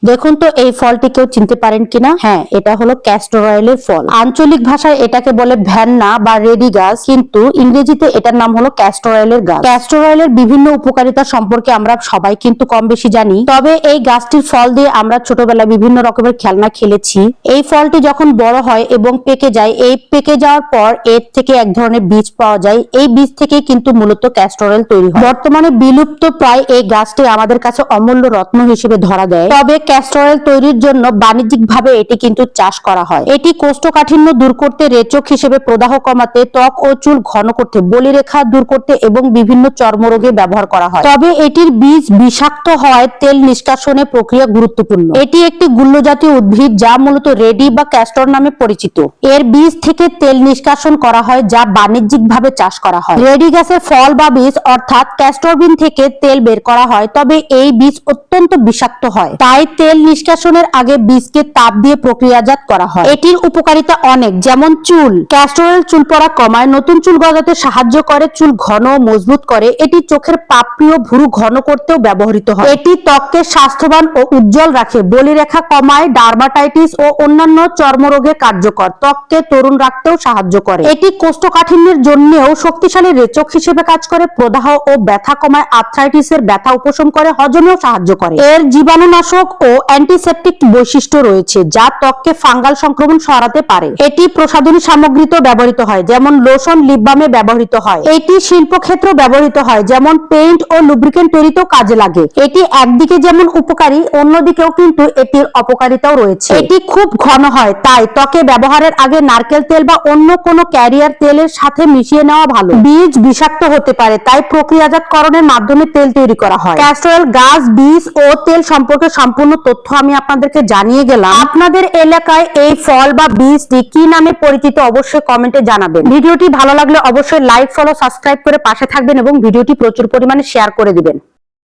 দেখুন তো এই ফলটি কেউ চিনতে পারেন কিনা। হ্যাঁ, এটা হলো ক্যাস্টর অয়েলের ফল। আঞ্চলিক ভাষায় এটাকে বলে ভ্যান্না বা রেডি গাছ, কিন্তু ইংরেজিতে এটার নাম হলো ক্যাস্টর অয়েলের গাছ। ক্যাস্টর অয়েলের বিভিন্ন উপকারিতা সম্পর্কে আমরা সবাই কিন্তু কম বেশি জানি। তবে এই গাছটির ফল দিয়ে আমরা ছোটবেলায় বিভিন্ন রকমের খেলনা খেলেছি। এই ফলটি যখন বড় হয় এবং পেকে যায়, এই পেকে যাওয়ার পর এর থেকে এক ধরনের বীজ পাওয়া যায়। এই বীজ থেকে কিন্তু মূলত ক্যাস্টর অয়েল তৈরি হয়। বর্তমানে বিলুপ্ত প্রায় এই গাছটি আমাদের কাছে অমূল্য রত্ন হিসেবে ধরা দেয়। তবে ক্যাস্টর অয়েল তৈরির জন্য বাণিজ্যিকভাবে এটি কিন্তু চাষ করা হয়। এটি কোষ্ঠকাঠিন্য দূর করতে, রেচক হিসেবে প্রদাহ কমাতে, ত্বক ও চুল ঘন করতে, বলিরেখা দূর করতে এবং বিভিন্ন চর্মরোগে ব্যবহার করা হয়। তবে এটির বীজ বিষাক্ত হওয়ায় তেল নিষ্কাশনে প্রক্রিয়া গুরুত্বপূর্ণ। এটি একটি গুল্মজাতীয় উদ্ভিদ যা মূলত রেডি বা ক্যাস্টর নামে পরিচিত। এর বীজ থেকে তেল নিষ্কাশন করা হয় যা বাণিজ্যিকভাবে চাষ করা হয়। রেডি গাছের ফল বা বীজ অর্থাৎ ক্যাস্টর বিন থেকে তেল বের করা হয়, তবে এই বীজ অত্যন্ত বিষাক্ত হয়। তাই তেল নিষ্কাশনের আগে বীজকে তাপ দিয়ে প্রক্রিয়াজাত করা হয়। এটির উপকারিতা অনেক, যেমন চুল। ক্যাস্টর অয়েল চুল পড়া কমায়, নতুন চুল গজাতে সাহায্য করে, চুল ঘন ও মজবুত করে। এটি চোখের পাপড়ি ও ভুরু ঘন করতেও ব্যবহৃত হয়। এটি ত্বককে স্বাস্থ্যবান ও উজ্জ্বল রাখে, বলিরেখা কমায়, ডার্মাটাইটিস ও অন্যান্য চর্মরোগে কার্যকর, ত্বককে তরুণ রাখতেও সাহায্য করে। এটি কোষ্ঠকাঠিন্যের জন্যও শক্তিশালী রেচক হিসেবে কাজ করে, প্রদাহ ও ব্যথা কমায়, আর্থ্রাইটিসের ব্যথা উপশম করে, হজমেও সাহায্য করে। এর জীবাণুনাশক ও অ্যান্টিসেপটিক বৈশিষ্ট্য রয়েছে যা ত্বককে ফাঙ্গাল সংক্রমণ সরাতে পারে। এটি প্রসাধনী সামগ্রীতেও ব্যবহৃত হয়, যেমন লোশন, লিপ বামে ব্যবহৃত হয়। এটি শিল্পক্ষেত্রেও ব্যবহৃত হয়, যেমন পেইন্ট ও লুব্রিকেন্ট তৈরিতেও কাজে লাগে। এটি একদিকে যেমন উপকারী, অন্যদিকেও কিন্তু এটির অপকারিতাও রয়েছে। এটি খুব ঘন হয়, তাই ত্বকে ব্যবহারের আগে নারকেল তেল বা অন্য কোনো ক্যারিয়ার তেলের সাথে মিশিয়ে নেওয়া ভালো। বীজ বিষাক্ত হতে পারে, তাই প্রক্রিয়াজাতকরণের মাধ্যমে তেল তৈরি করা হয়। ক্যাস্টর অয়েল গাছ, বীজ ও তেল সম্পর্কে সম্পূর্ণ তথ্য আমি আপনাদেরকে জানিয়ে গেলাম। আপনাদের এলাকায় এই ফল বা বীজটি কি নামে পরিচিত অবশ্যই কমেন্টে জানাবেন। ভিডিওটি ভালো লাগলে অবশ্যই লাইক, ফলো, সাবস্ক্রাইব করে পাশে থাকবেন এবং ভিডিওটি প্রচুর পরিমাণে শেয়ার করে দিবেন।